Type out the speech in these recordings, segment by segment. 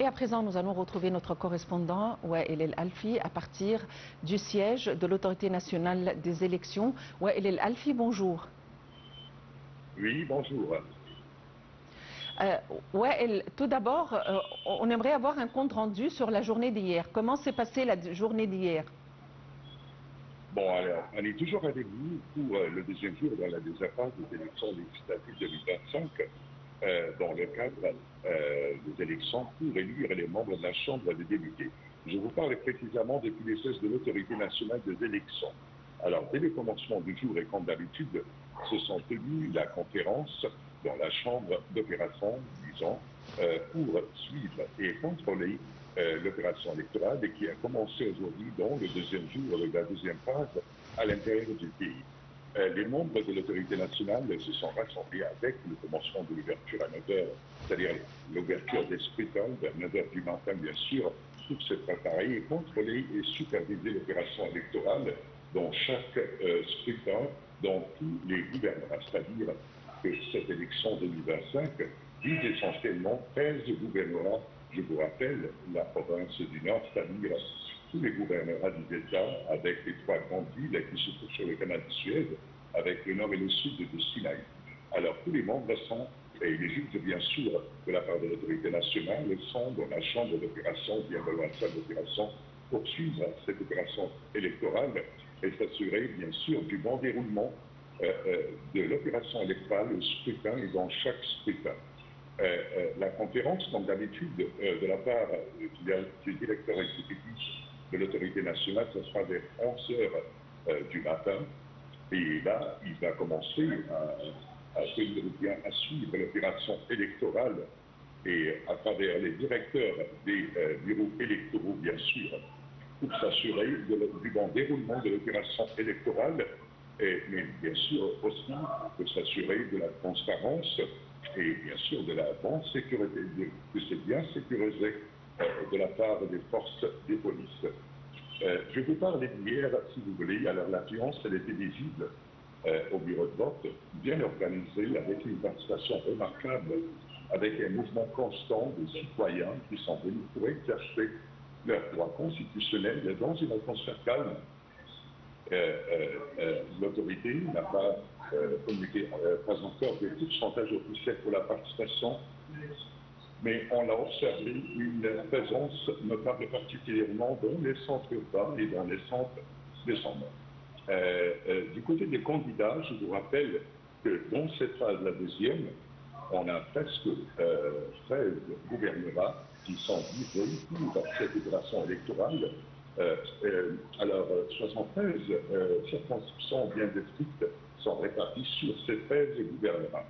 Et à présent, nous allons retrouver notre correspondant, Wael El Alfi, à partir du siège de l'Autorité nationale des élections. Wael El Alfi, bonjour. Oui, bonjour. Wael, tout d'abord, on aimerait avoir un compte rendu sur la journée d'hier. Comment s'est passée la journée d'hier? Bon, alors, on est toujours avec vous pour le deuxième jour dans la deuxième phase des élections législatives 2025, dans le cadre des élections pour élire les membres de la Chambre des députés. Je vous parle précisément depuis les sièges de l'Autorité nationale des élections. Alors, dès le commencement du jour et comme d'habitude, se sont tenues la conférence dans la Chambre d'opération, disons, pour suivre et contrôler l'opération électorale et qui a commencé aujourd'hui dans le deuxième jour de la deuxième phase à l'intérieur du pays. Les membres de l'autorité nationale se sont rassemblés avec le commencement de l'ouverture à 9h, c'est-à-dire l'ouverture des scrutins vers 9h du matin, bien sûr, pour se préparer et contrôler et superviser l'opération électorale dans chaque scrutin, dans tous les gouvernements. C'est-à-dire que cette élection 2025 vise essentiellement 13 gouvernements. Je vous rappelle, la province du Nord, c'est-à-dire tous les gouvernements des États, avec les trois grandes villes qui se trouvent sur le canal de Suez, avec le nord et le sud de Sinaï. Alors, tous les membres sont, et les juges, bien sûr, de la part de l'autorité nationale, sont dans la chambre d'opération, bien dans la salle d'opération, pour suivre cette opération électorale et s'assurer, bien sûr, du bon déroulement de l'opération électorale, le scrutin et dans chaque scrutin. La conférence, comme d'habitude, de la part du directeur exécutif de l'autorité nationale, ce sera vers 11 heures du matin. Et là, il va commencer à suivre l'opération électorale et à travers les directeurs des bureaux électoraux, bien sûr, pour s'assurer du bon déroulement de l'opération électorale, mais bien sûr aussi pour s'assurer de la transparence et bien sûr de la bonne sécurité, que c'est bien sécurisé de la part des forces des polices. Je vous parle d'hier, si vous voulez. Alors l'affluence, elle était visible au bureau de vote, bien organisée, avec une participation remarquable, avec un mouvement constant de citoyens qui sont venus pour exercer leurs droits constitutionnels dans une atmosphère calme. L'autorité n'a pas communiqué, pas encore de pourcentage officiel pour la participation, mais on a observé une présence notable particulièrement dans les centres urbains et dans les centres descendants. Du côté des candidats, je vous rappelle que dans cette phase, la deuxième, on a presque 13 gouvernements qui sont livrés pour cette opération électorale. Alors, 73 circonscriptions bien districts sont répartis sur ces 13 gouvernements,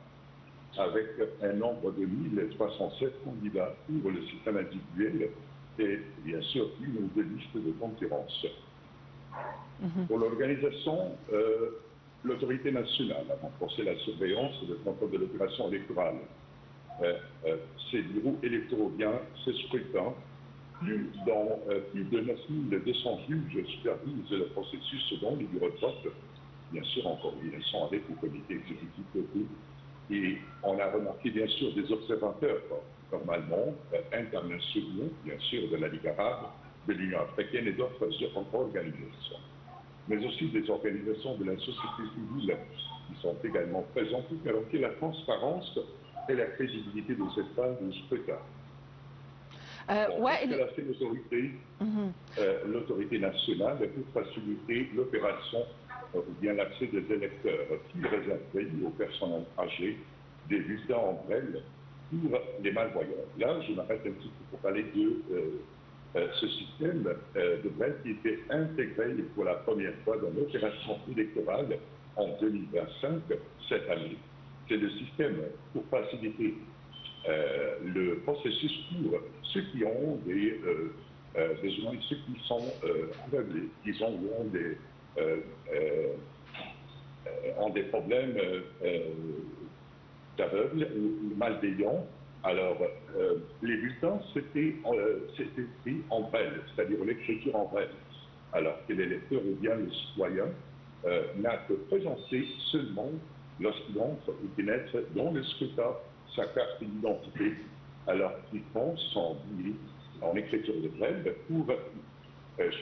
avec un nombre de 1307 candidats pour le système individuel et bien sûr une ou deux listes de concurrence. Pour l'organisation, l'autorité nationale a renforcé la surveillance et le contrôle de l'opération électorale. Ces bureaux électoraux, bien, ces scrutins, plus de 9200 juges supervisent le processus dans les bureaux de vote, bien sûr en coordination avec le comité exécutif local. Et on a remarqué bien sûr des observateurs, normalement internationaux, bien sûr de la Ligue arabe, de l'Union africaine et d'autres organisations, mais aussi des organisations de la société civile qui sont également présentes pour garantir la transparence et la crédibilité de cette phase de scrutin. Qu'est-ce qu'elle a fait l'autorité nationale pour faciliter l'opération ou bien l'accès des électeurs, qui réservé aux personnes âgées, des visas en brève pour les malvoyants. Là, je m'arrête un petit peu pour parler de ce système de brève qui était intégré pour la première fois dans l'opération électorale en 2025, cette année. C'est le système pour faciliter le processus pour ceux qui ont des besoins, ceux qui sont aveuglés, qui ont des problèmes d'aveugles ou malveillants. Alors, les bulletins, c'était écrit en brève, c'est-à-dire l'écriture en brève. Alors que l'électeur ou bien le citoyen n'a que présenté seulement lorsqu'il entre ou pénètre dans le scrutin sa carte d'identité alors qu'ils font en écriture de brève pour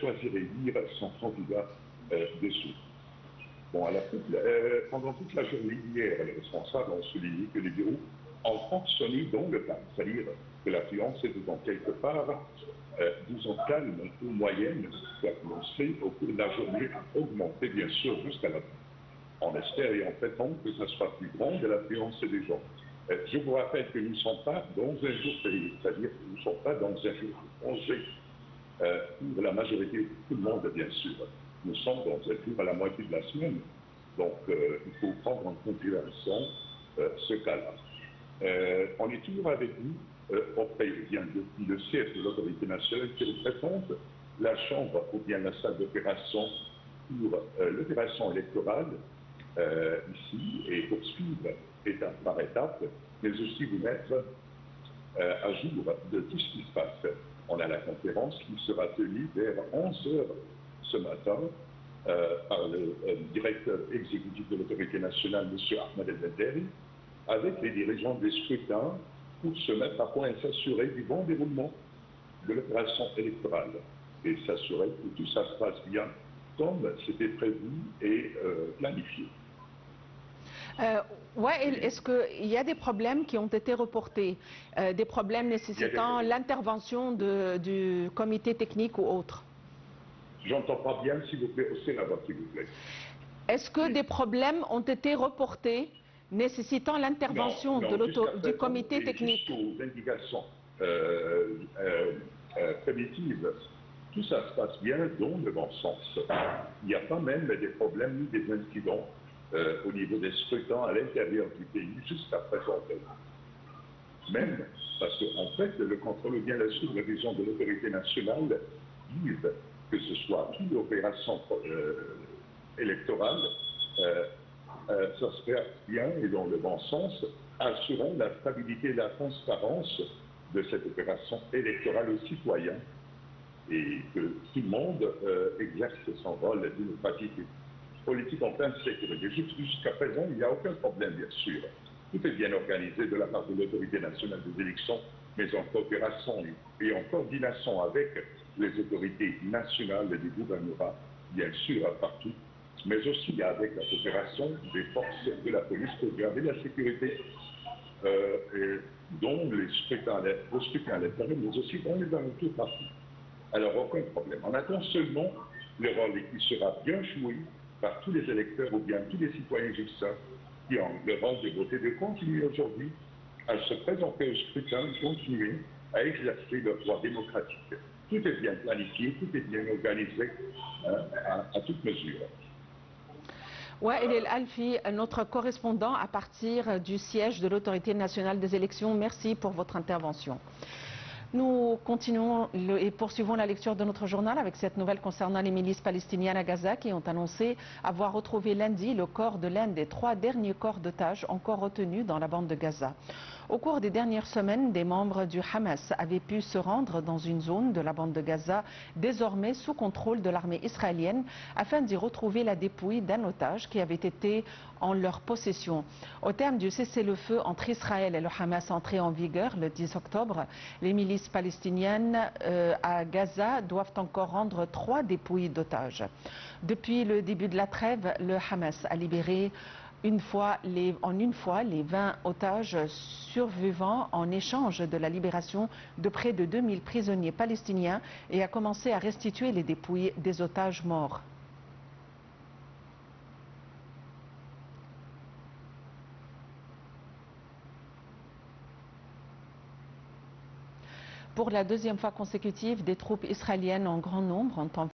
choisir et lire son candidat dessous. Bon, alors, pendant toute la journée hier, les responsables ont souligné que les bureaux ont fonctionné dans le calme, c'est-à-dire que l'affluence était dans quelque part, disons, calme ou moyenne, qui a commencé au cours de la journée à augmenter, bien sûr, jusqu'à la fin. On espère et on prétend que ça soit plus grand de l'affluence des gens. Je vous rappelle que nous ne sommes pas dans un jour férié, c'est-à-dire que nous ne sommes pas dans un jour de congé pour la majorité de tout le monde, bien sûr. Nous sommes dans un jour à la moitié de la semaine, donc il faut prendre en considération ce cas-là. On est toujours avec vous auprès depuis le siège de l'autorité nationale qui représente la chambre ou bien la salle d'opération pour l'opération électorale ici et poursuivre étape par étape, mais aussi vous mettre à jour de tout ce qui se passe. On a la conférence qui sera tenue vers 11h ce matin par le directeur exécutif de l'autorité nationale, M. Ahmed El-Bedderi, avec les dirigeants des scrutins pour se mettre à point et s'assurer du bon déroulement de l'opération électorale et s'assurer que tout ça se passe bien comme c'était prévu et planifié. Est-ce qu'il y a des problèmes qui ont été reportés, des problèmes nécessitant l'intervention du comité technique ou autre? J'entends pas bien, s'il vous plaît, haussez la voix, s'il vous plaît. Est-ce que des problèmes ont été reportés nécessitant l'intervention du comité technique? Jusqu'aux indications primitives, tout ça se passe bien dans le bon sens. Il n'y a pas même des problèmes ni des incidents au niveau des scrutins à l'intérieur du pays jusqu'à présent. Même parce qu'en fait, le contrôle ou bien la supervision de l'autorité nationale vise que ce soit une opération électorale, ça se fait bien et dans le bon sens, assurant la stabilité et la transparence de cette opération électorale aux citoyens et que tout le monde exerce son rôle démocratique et politique en pleine sécurité. Jusqu'à présent, il n'y a aucun problème, bien sûr. Tout est bien organisé de la part de l'autorité nationale des élections, mais en coopération et en coordination avec les autorités nationales et des gouvernements, bien sûr, partout, mais aussi avec la coopération des forces de la police pour garder la sécurité, dont les scrutins à l'intérieur, mais aussi dans les alentours partout. Alors, aucun problème. On attend seulement le rôle qui sera bien joué par tous les électeurs ou bien tous les citoyens égyptiens qui ont le rôle de voter, de continuer aujourd'hui à se présenter au scrutin, de continuer à exercer leur droit démocratique. Tout est bien planifié, tout est bien organisé à toute mesure. Wael El-Alfi, notre correspondant à partir du siège de l'autorité nationale des élections, merci pour votre intervention. Nous continuons et poursuivons la lecture de notre journal avec cette nouvelle concernant les milices palestiniennes à Gaza qui ont annoncé avoir retrouvé lundi le corps de l'un des 3 derniers corps d'otages encore retenus dans la bande de Gaza. Au cours des dernières semaines, des membres du Hamas avaient pu se rendre dans une zone de la bande de Gaza désormais sous contrôle de l'armée israélienne afin d'y retrouver la dépouille d'un otage qui avait été en leur possession. Au terme du cessez-le-feu entre Israël et le Hamas entré en vigueur le 10 octobre, les milices palestiniennes à Gaza doivent encore rendre 3 dépouilles d'otages. Depuis le début de la trêve, le Hamas a libéré en une fois les 20 otages survivants en échange de la libération de près de 2000 prisonniers palestiniens et a commencé à restituer les dépouilles des otages morts. Pour la 2e fois consécutive, des troupes israéliennes en grand nombre ont